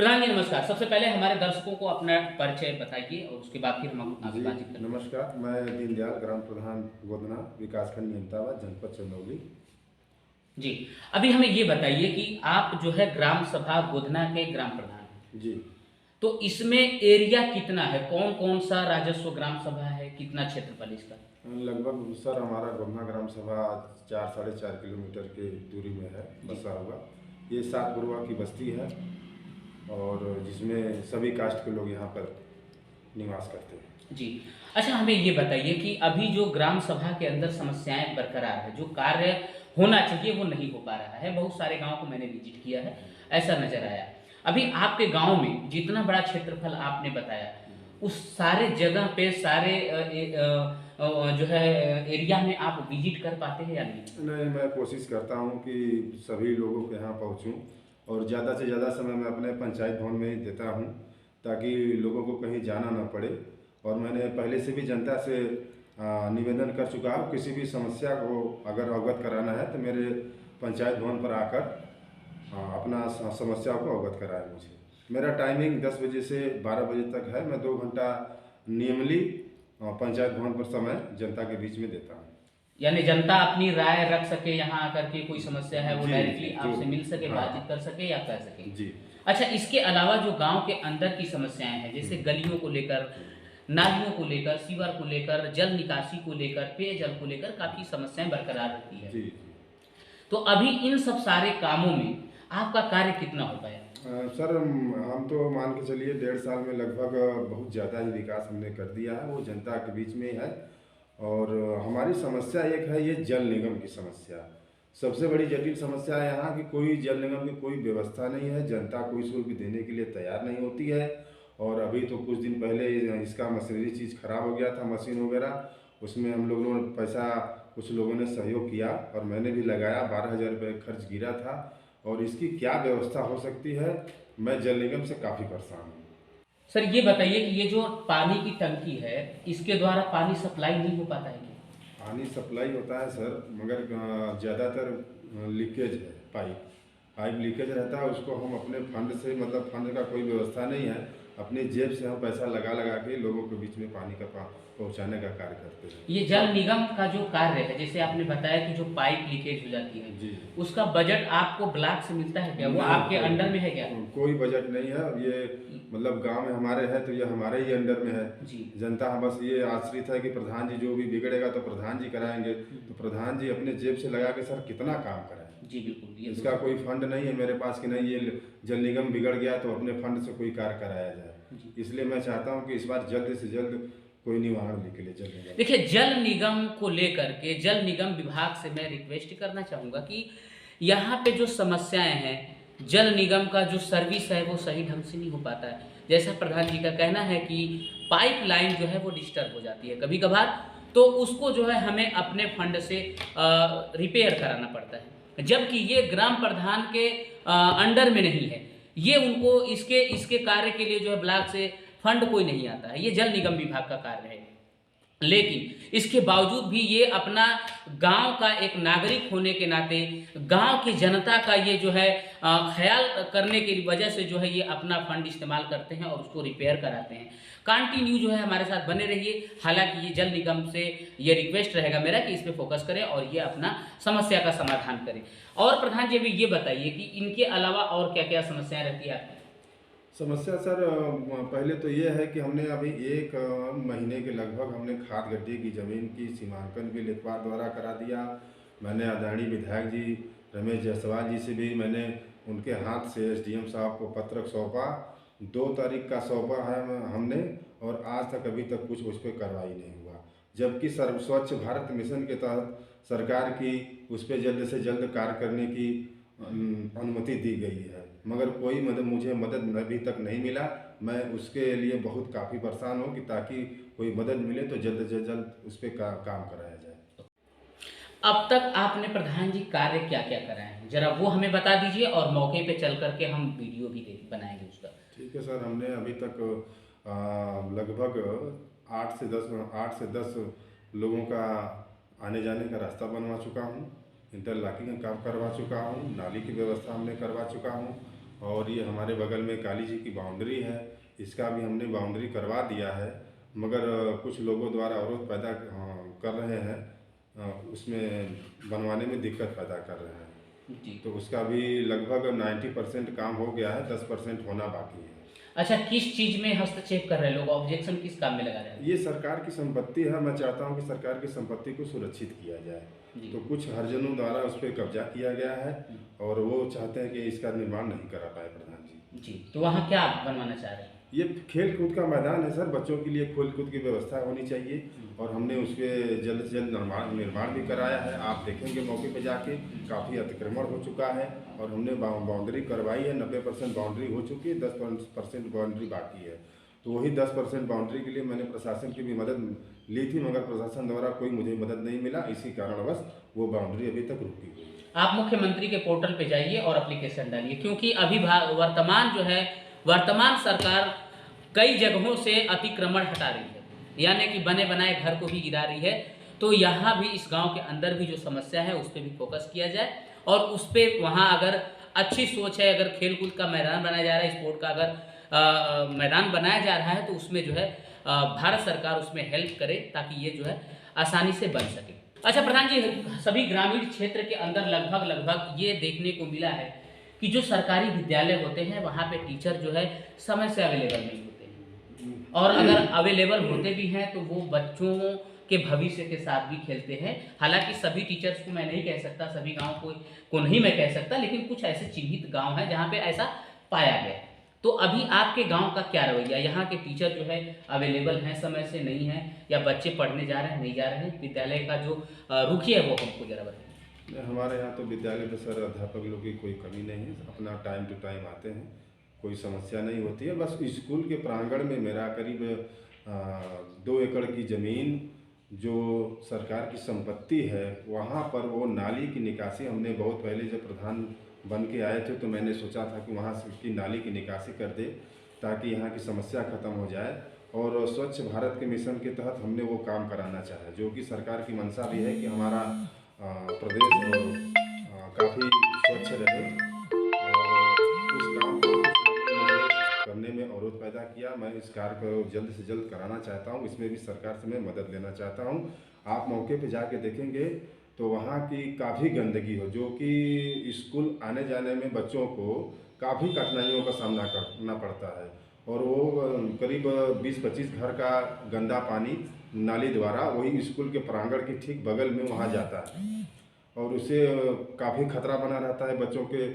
प्रधान जी नमस्कार। सबसे पहले हमारे दर्शकों को अपना परिचय बताइए और उसके बाद फिर हम आगे जी बातचीत करेंगे। नमस्कार। मैं दीनदयाल ग्राम प्रधान गोदना विकासखंड निमताबाद जनपद चंदौली। जी, अभी हमें ये बताइए कि आप जो है ग्राम सभा गोधना के ग्राम प्रधान हैं। जी तो इसमें एरिया कितना है? कौन-कौन सा राजस्व ग्राम सभा है? कितना क्षेत्रफल इसका? लगभग सर हमारा गोदना ग्राम सभा 4 साढ़े 4 किलोमीटर की दूरी में है जी। बसा हुआ। ये 7 गुरुआ की बस्ती है और जिसमें सभी कास्ट के लोग यहाँ पर निवास करते हैं। जी। अच्छा हमें ये बताइए कि अभी जो ग्राम सभा के अंदर समस्याएँ बरकरार है, जो कार्य होना चाहिए वो नहीं हो पा रहा है। बहुत सारे गाँव को मैंने विज़िट किया है, ऐसा नज़र आया। अभी आपके गाँव में जितना बड़ा क्षेत्रफल आपने बताया, उस सारे जगह पे सारे जो है एरिया में आप विज़िट कर पाते हैं या नहीं? नहीं, मैं कोशिश करता हूँ कि सभी लोगों के यहाँ पहुँचूँ और ज़्यादा से ज़्यादा समय मैं अपने पंचायत भवन में ही देता हूँ ताकि लोगों को कहीं जाना ना पड़े। और मैंने पहले से भी जनता से निवेदन कर चुका हूँ, किसी भी समस्या को अगर अवगत कराना है तो मेरे पंचायत भवन पर आकर अपना समस्या को अवगत कराएं मुझे। मेरा टाइमिंग 10 बजे से 12 बजे तक है। मैं 2 घंटा नियमली पंचायत भवन पर समय जनता के बीच में देता हूँ। यानी जनता अपनी राय रख सके, यहाँ आकर के कोई समस्या है वो जी जी डायरेक्टली जो आपसे मिल सके, हाँ बातचीत कर सके या कह सके। जी अच्छा, इसके अलावा जो गांव के अंदर की समस्याएं हैं, जैसे गलियों को लेकर, नालियों को लेकर, सीवर को लेकर, जल निकासी को लेकर, पेयजल को लेकर काफ़ी समस्याएं बरकरार रहती है। जी तो अभी इन सब सारे कामों में आपका कार्य कितना हो पाया? सर हम तो मान के चलिए 1.5 साल में लगभग बहुत ज़्यादा ही विकास हमने कर दिया है, वो जनता के बीच में ही है। और हमारी समस्या एक है ये जल निगम की समस्या। सबसे बड़ी जटिल समस्या है यहाँ की कोई जल निगम की कोई व्यवस्था नहीं है, जनता कोई शुल्क देने के लिए तैयार नहीं होती है। और अभी तो कुछ दिन पहले इसका मशीनरी चीज़ खराब हो गया था, मशीन वगैरह, उसमें हम लोगों ने पैसा कुछ लोगों ने सहयोग किया और मैंने भी लगाया, 12,000 रुपये खर्च गिरा था। और इसकी क्या व्यवस्था हो सकती है, मैं जल निगम से काफ़ी परेशान हूँ। सर ये बताइए कि ये जो पानी की टंकी है, इसके द्वारा पानी सप्लाई नहीं हो पाता है क्या? पानी सप्लाई होता है सर, मगर ज़्यादातर लीकेज है। पाइप पाइप लीकेज रहता है, उसको हम अपने फंड से, मतलब फंड का कोई व्यवस्था नहीं है, अपनी जेब से हम पैसा लगा लगा के लोगों के बीच में पानी का पहुंचाने का कार्य करते हैं। ये जल निगम का जो कार्य है, जैसे आपने बताया कि जो पाइप लीकेज हो जाती है, जी उसका बजट आपको ब्लॉक से मिलता है क्या? वो नहीं, आपके अंडर में है क्या? कोई बजट नहीं है। ये मतलब गांव में हमारे है तो ये हमारे ही अंडर में है। जी। जनता बस ये आश्रित है कि प्रधान जी जो भी बिगड़ेगा तो प्रधान जी कराएंगे, तो प्रधान जी अपने जेब से लगा के सर कितना काम कराएं। जी बिल्कुल, ये इसका कोई फंड नहीं है मेरे पास कि नहीं ये जल निगम बिगड़ गया तो अपने फंड से कोई कार्य कराया जाए। जी। इसलिए मैं चाहता हूँ कि इस बार जल्द से जल्द कोई निवारण निकले जल निगम। देखिए, जल निगम को लेकर के जल निगम विभाग से मैं रिक्वेस्ट करना चाहूँगा कि यहाँ पे जो समस्याएं हैं, जल निगम का जो सर्विस है वो सही ढंग से नहीं हो पाता है। जैसा प्रधान जी का कहना है कि पाइप लाइन जो है वो डिस्टर्ब हो जाती है कभी कभार, तो उसको जो है हमें अपने फंड से रिपेयर कराना पड़ता है, जबकि ये ग्राम प्रधान के अंडर में नहीं है। ये उनको इसके इसके कार्य के लिए जो है ब्लॉक से फंड कोई नहीं आता है, ये जल निगम विभाग का कार्य है। लेकिन इसके बावजूद भी ये अपना गांव का एक नागरिक होने के नाते, गांव की जनता का ये जो है ख्याल करने की वजह से जो है ये अपना फंड इस्तेमाल करते हैं और उसको रिपेयर कराते हैं। कंटिन्यू जो है हमारे साथ बने रहिए। हालांकि ये जल निगम से ये रिक्वेस्ट रहेगा मेरा कि इस पे फोकस करें और ये अपना समस्या का समाधान करें। और प्रधान जी अभी ये बताइए कि इनके अलावा और क्या क्या समस्याएं रहती है आपकी? समस्या सर पहले तो ये है कि हमने अभी 1 महीने के लगभग हमने खाद गड्ढे की ज़मीन की सीमांकन भी लेखपाल द्वारा करा दिया। मैंने आदरणीय विधायक जी रमेश जायसवाल जी से भी मैंने उनके हाथ से एसडीएम साहब को पत्रक सौंपा। 2 तारीख का सौंपा है हमने, और आज तक अभी तक कुछ उस पर कार्रवाई नहीं हुआ। जबकि सर्व स्वच्छ भारत मिशन के तहत सरकार की उस पर जल्द से जल्द कार्य करने की अनुमति दी गई है, मगर कोई मुझे मदद अभी तक नहीं मिला। मैं उसके लिए बहुत काफ़ी परेशान हूँ कि ताकि कोई मदद मिले तो जल्द से जल्द उस पर काम कराया जाए। अब तक आपने प्रधान जी कार्य क्या क्या कराए हैं, जरा वो हमें बता दीजिए और मौके पे चल करके हम वीडियो भी बनाएंगे उसका। ठीक है सर, हमने अभी तक लगभग 8 से 10 लोगों का आने जाने का रास्ता बनवा चुका हूँ। इंटरलॉकिंग का काम करवा चुका हूँ, नाली की व्यवस्था हमने करवा चुका हूँ, और ये हमारे बगल में काली जी की बाउंड्री है, इसका भी हमने बाउंड्री करवा दिया है, मगर कुछ लोगों द्वारा अवरोध पैदा कर रहे हैं, उसमें बनवाने में दिक्कत पैदा कर रहे हैं। जी। तो उसका भी लगभग 90% काम हो गया है, 10% होना बाकी है। अच्छा, किस चीज़ में हस्तक्षेप कर रहे हैं लोग? ऑब्जेक्शन किस काम में लगा रहे हैं? ये सरकार की संपत्ति है, मैं चाहता हूँ कि सरकार की संपत्ति को सुरक्षित किया जाए। जी। तो कुछ हरिजनों द्वारा उस पर कब्जा किया गया है और वो चाहते हैं कि इसका निर्माण नहीं करा पाए प्रधान जी। जी, तो वहाँ क्या आप बनवाना चाह रहे हैं? ये खेल कूद का मैदान है सर, बच्चों के लिए खेल कूद की व्यवस्था होनी चाहिए और हमने उस पर जल्द से जल्द निर्माण भी कराया है। आप देखेंगे मौके पे जाके काफ़ी अतिक्रमण हो चुका है और हमने बाउंड्री करवाई है, 90% बाउंड्री हो चुकी है, 10% बाउंड्री बाकी है। तो वही 10% बाउंड्री के लिए मैंने प्रशासन की भी मदद ली थी, मगर प्रशासन द्वारा कोई मुझे मदद नहीं मिला, इसी कारणवश वो बाउंड्री अभी तक रुकी हुई है। आप मुख्यमंत्री के पोर्टल पे जाइए और एप्लीकेशन डालिए, क्योंकि अभी वर्तमान जो है, वर्तमान सरकार कई जगहों से अतिक्रमण हटा रही है, यानी कि बने बनाए घर को भी गिरा रही है। तो यहाँ भी इस गांव के अंदर भी जो समस्या है उस पर भी फोकस किया जाए और उस पर वहाँ अगर अच्छी सोच है, अगर खेल कूद का मैदान बनाया जा रहा है, स्पोर्ट का अगर मैदान बनाया जा रहा है, तो उसमें जो है भारत सरकार उसमें हेल्प करे ताकि ये जो है आसानी से बन सके। अच्छा प्रधान जी, सभी ग्रामीण क्षेत्र के अंदर लगभग ये देखने को मिला है कि जो सरकारी विद्यालय होते हैं वहाँ पे टीचर जो है समय से अवेलेबल नहीं होते हैं, और अगर अवेलेबल होते भी हैं तो वो बच्चों के भविष्य के साथ भी खेलते हैं। हालांकि सभी टीचर्स को मैं नहीं कह सकता, सभी गाँव को नहीं मैं कह सकता, लेकिन कुछ ऐसे चिन्हित गाँव हैं जहाँ पे ऐसा पाया गया। तो अभी आपके गांव का क्या रवैया? यहाँ के टीचर जो है अवेलेबल हैं, समय से नहीं हैं, या बच्चे पढ़ने जा रहे हैं, नहीं जा रहे हैं? विद्यालय का जो रुखी है वो हमको जरा बताइए। हमारे यहाँ तो विद्यालय में सर अध्यापक लोगों की कोई कमी नहीं है, अपना टाइम टू टाइम आते हैं, कोई समस्या नहीं होती है। बस स्कूल के प्रांगण में मेरा करीब 2 एकड़ की ज़मीन जो सरकार की संपत्ति है, वहाँ पर वो नाली की निकासी हमने बहुत पहले जब प्रधान बन के आए थे तो मैंने सोचा था कि वहाँ से की नाली की निकासी कर दे ताकि यहाँ की समस्या ख़त्म हो जाए। और स्वच्छ भारत के मिशन के तहत हमने वो काम कराना चाहा, जो कि सरकार की मंशा भी है कि हमारा प्रदेश काफ़ी स्वच्छ रहे। और उस काम को करने में अवरोध पैदा किया। मैं इस कार्य को जल्द से जल्द कराना चाहता हूँ, इसमें भी सरकार से मैं मदद लेना चाहता हूँ। आप मौके पे जाके देखेंगे तो वहाँ की काफ़ी गंदगी हो, जो कि स्कूल आने जाने में बच्चों को काफ़ी कठिनाइयों का सामना करना पड़ता है। और वो करीब 20-25 घर का गंदा पानी नाली द्वारा वही स्कूल के प्रांगण के ठीक बगल में वहाँ जाता है और उससे काफ़ी खतरा बना रहता है बच्चों के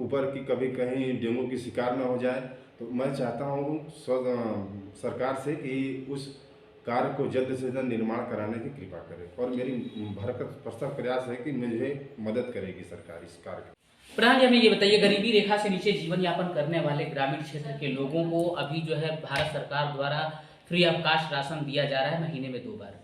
ऊपर कि कभी कहीं डेंगू की शिकार न हो जाए। तो मैं चाहता हूँ सरकार से कि उस कार्य को जल्द से जल्द निर्माण कराने की कृपा करे और मेरी भरसक प्रयास है कि मुझे मदद करेगी सरकार इस कार्य में। प्रधान जी, हमें ये बताइए, गरीबी रेखा से नीचे जीवन यापन करने वाले ग्रामीण क्षेत्र के लोगों को अभी जो है भारत सरकार द्वारा फ्री ऑफ कास्ट राशन दिया जा रहा है महीने में 2 बार।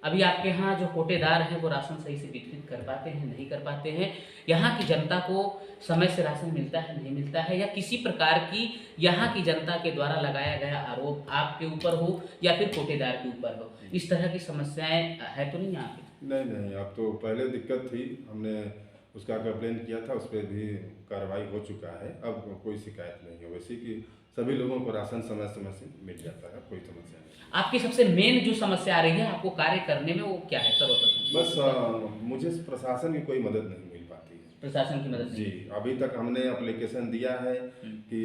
अभी आपके यहाँ जो कोटेदार हैं वो राशन सही से वितरित कर पाते हैं, नहीं कर पाते हैं? यहाँ की जनता को समय से राशन मिलता है, नहीं मिलता है? या किसी प्रकार की यहाँ की जनता के द्वारा लगाया गया आरोप आपके ऊपर हो या फिर कोटेदार के ऊपर हो, इस तरह की समस्याएं है तो नहीं यहाँ पे? नहीं, अब तो पहले दिक्कत थी, हमने उसका कंप्लेन किया था, उस पर भी कार्रवाई हो चुका है, अब कोई शिकायत नहीं है। वैसे कि सभी लोगों को राशन समय समय से मिल जाता है, कोई समस्या नहीं। आपकी सबसे मेन जो समस्या आ रही है आपको कार्य करने में, वो क्या है सर्वप्रथम? बस मुझे प्रशासन की कोई मदद नहीं मिल पाती है। प्रशासन की मदद जी, अभी तक हमने एप्लीकेशन दिया है कि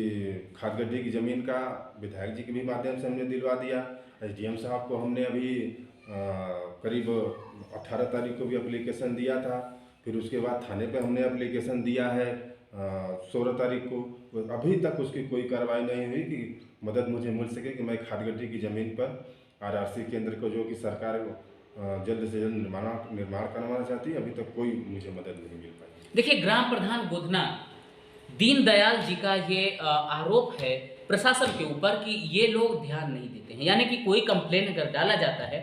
खाद गड्ढे की ज़मीन का विधायक जी के भी माध्यम से हमने दिलवा दिया। SDM साहब को हमने अभी करीब 18 तारीख को भी एप्लीकेशन दिया था। फिर उसके बाद थाने पे हमने एप्लीकेशन दिया है 16 तारीख को। अभी तक उसकी कोई कार्रवाई नहीं हुई कि मदद मुझे मिल सके कि मैं खाद गड्ढे की ज़मीन पर RRC केंद्र को, जो कि सरकार जल्द से जल्द निर्माण करवाना चाहती है, अभी तक कोई मुझे मदद नहीं मिल पाई। देखिए, ग्राम प्रधान गोधना दीनदयाल जी का ये आरोप है प्रशासन के ऊपर कि ये लोग ध्यान नहीं देते हैं, यानी कि कोई कंप्लेन अगर डाला जाता है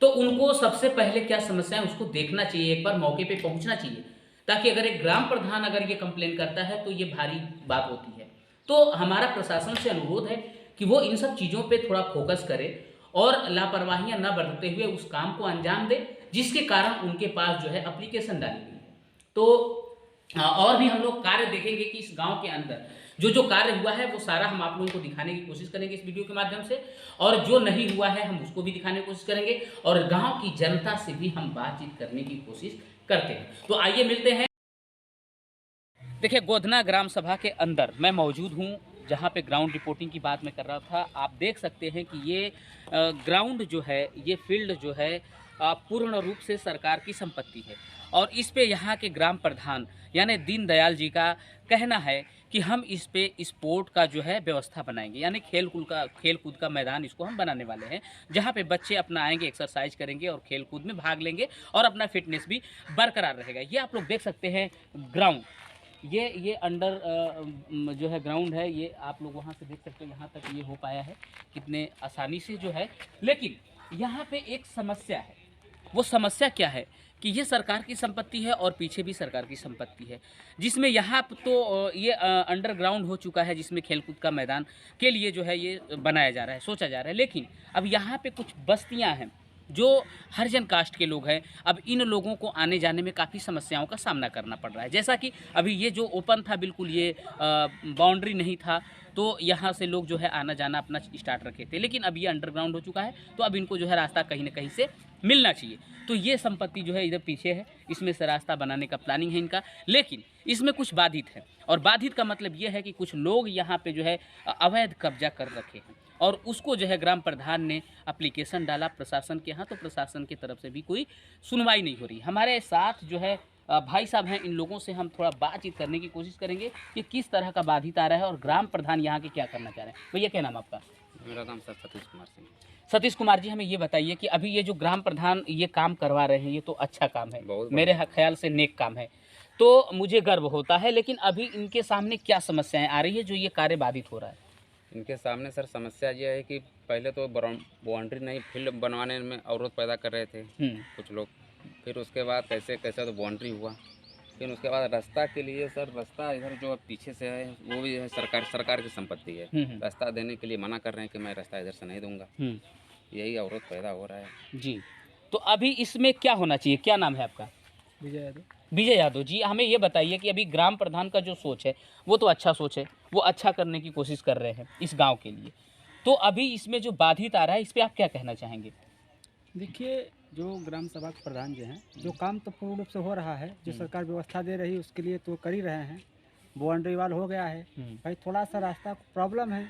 तो उनको सबसे पहले क्या समस्या है उसको देखना चाहिए, एक बार मौके पे पहुंचना चाहिए, ताकि अगर एक ग्राम प्रधान अगर ये कंप्लेन करता है तो ये भारी बात होती है। तो हमारा प्रशासन से अनुरोध है कि वो इन सब चीज़ों पे थोड़ा फोकस करे और लापरवाहियां न बरतते हुए उस काम को अंजाम दे जिसके कारण उनके पास जो है एप्लीकेशन डाली गई है। तो और भी हम लोग कार्य देखेंगे कि इस गांव के अंदर जो कार्य हुआ है वो सारा हम आप लोगों को दिखाने की कोशिश करेंगे इस वीडियो के माध्यम से, और जो नहीं हुआ है हम उसको भी दिखाने की कोशिश करेंगे, और गांव की जनता से भी हम बातचीत करने की कोशिश करते हैं। तो आइए मिलते हैं। देखिए, गोधना ग्राम सभा के अंदर मैं मौजूद हूँ, जहाँ पे ग्राउंड रिपोर्टिंग की बात मैं कर रहा था। आप देख सकते हैं कि ये ग्राउंड जो है, ये फील्ड जो है पूर्ण रूप से सरकार की संपत्ति है, और इस पे यहाँ के ग्राम प्रधान यानी दीनदयाल जी का कहना है कि हम इस पे स्पोर्ट का जो है व्यवस्था बनाएंगे, यानी खेल कूद का मैदान इसको हम बनाने वाले हैं, जहाँ पे बच्चे अपना आएंगे, एक्सरसाइज करेंगे और खेल कूद में भाग लेंगे और अपना फिटनेस भी बरकरार रहेगा। ये आप लोग देख सकते हैं ग्राउंड, ये अंडर जो है ग्राउंड है, ये आप लोग वहाँ से देख सकते हो, यहाँ तक ये हो पाया है कितने आसानी से जो है। लेकिन यहाँ पे एक समस्या है। वो समस्या क्या है कि ये सरकार की संपत्ति है और पीछे भी सरकार की संपत्ति है, जिसमें यहाँ तो ये अंडरग्राउंड हो चुका है, जिसमें खेलकूद का मैदान के लिए जो है ये बनाया जा रहा है, सोचा जा रहा है। लेकिन अब यहाँ पे कुछ बस्तियाँ हैं जो हरिजन कास्ट के लोग हैं। अब इन लोगों को आने जाने में काफ़ी समस्याओं का सामना करना पड़ रहा है। जैसा कि अभी ये जो ओपन था, बिल्कुल ये बाउंड्री नहीं था, तो यहाँ से लोग जो है आना जाना अपना स्टार्ट रखे थे। लेकिन अब ये अंडरग्राउंड हो चुका है, तो अब इनको जो है रास्ता कहीं ना कहीं से मिलना चाहिए। तो ये संपत्ति जो है इधर पीछे है, इसमें से रास्ता बनाने का प्लानिंग है इनका। लेकिन इसमें कुछ बाधित है, और बाधित का मतलब ये है कि कुछ लोग यहाँ पे जो है अवैध कब्जा कर रखे हैं, और उसको जो है ग्राम प्रधान ने एप्लीकेशन डाला प्रशासन के यहाँ, तो प्रशासन की तरफ से भी कोई सुनवाई नहीं हो रही। हमारे साथ जो है भाई साहब हैं, इन लोगों से हम थोड़ा बातचीत करने की कोशिश करेंगे कि किस तरह का बाधित आ रहा है और ग्राम प्रधान यहाँ के क्या करना चाह रहे हैं। भैया क्या नाम आपका? मेरा नाम सर सतीश कुमार सिंह। सतीश कुमार जी, हमें ये बताइए कि अभी ये जो ग्राम प्रधान ये काम करवा रहे हैं, ये तो अच्छा काम है, मेरे ख्याल से नेक काम है, तो मुझे गर्व होता है। लेकिन अभी इनके सामने क्या समस्याएं आ रही है जो ये कार्य बाधित हो रहा है? इनके सामने सर समस्या ये है कि पहले तो बाउंड्री नहीं, फील्ड बनवाने में अवरोध पैदा कर रहे थे कुछ लोग। फिर उसके बाद कैसे कैसे तो बाउंड्री हुआ। फिर उसके बाद रास्ता के लिए सर, रास्ता इधर जो पीछे से है वो भी है सरकार की संपत्ति है। रास्ता देने के लिए मना कर रहे हैं कि मैं रास्ता इधर से नहीं दूंगा। यही अवरोध पैदा हो रहा है जी। तो अभी इसमें क्या होना चाहिए? क्या नाम है आपका? विजय यादव। विजय यादव जी, हमें ये बताइए कि अभी ग्राम प्रधान का जो सोच है वो तो अच्छा सोच है, वो अच्छा करने की कोशिश कर रहे हैं इस गांव के लिए, तो अभी इसमें जो बाधित आ रहा है इस पे आप क्या कहना चाहेंगे? देखिए, जो ग्राम सभा के प्रधान जी हैं, जो काम तो पूर्ण रूप से हो रहा है, जो सरकार व्यवस्था दे रही है उसके लिए तो कर ही रहे हैं। बाउंड्री वाल हो गया है, भाई थोड़ा सा रास्ता प्रॉब्लम है,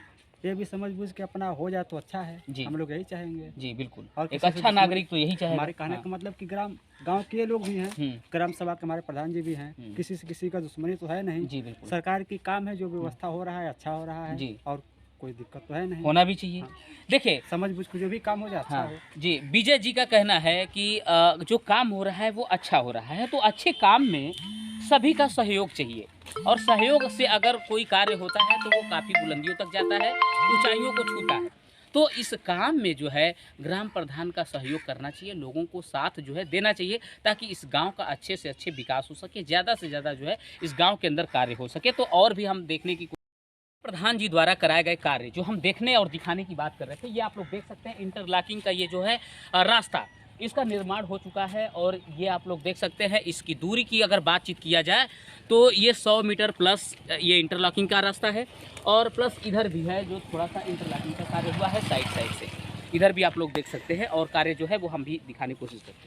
ये भी समझ बूझ के अपना हो जाए तो अच्छा है। हम लोग यही चाहेंगे जी, बिल्कुल। और एक अच्छा नागरिक तो यही चाहेगा। हमारे कहने का मतलब कि गांव के लोग भी हैं, ग्राम सभा के हमारे प्रधान जी भी हैं, किसी से किसी का दुश्मनी तो है नहीं जी, बिल्कुल। सरकार की काम है, जो व्यवस्था हो रहा है अच्छा हो रहा है जी, और कोई दिक्कत तो है नहीं, होना भी चाहिए। देखिए, समझ बूझ के जो भी काम हो जाए अच्छा हो। जी, विजय जी का कहना है कि जो काम हो रहा है वो अच्छा हो रहा है, तो अच्छे काम में सभी का सहयोग चाहिए, और सहयोग से अगर कोई कार्य होता है तो वो काफ़ी बुलंदियों तक जाता है, ऊंचाइयों को छूता है। तो इस काम में जो है ग्राम प्रधान का सहयोग करना चाहिए, लोगों को साथ जो है देना चाहिए, ताकि इस गांव का अच्छे से अच्छे विकास हो सके, ज़्यादा से ज़्यादा जो है इस गांव के अंदर कार्य हो सके। तो और भी हम देखने की प्रधान जी द्वारा कराए गए कार्य जो हम देखने और दिखाने की बात कर रहे थे, ये आप लोग देख सकते हैं इंटरलॉकिंग का ये जो है रास्ता, इसका निर्माण हो चुका है, और ये आप लोग देख सकते हैं इसकी दूरी की अगर बातचीत किया जाए तो ये 100 मीटर प्लस ये इंटरलॉकिंग का रास्ता है, और प्लस इधर भी है जो थोड़ा सा इंटरलॉकिंग का कार्य हुआ है साइड से, इधर भी आप लोग देख सकते हैं, और कार्य जो है वो हम भी दिखाने की कोशिश करते हैं।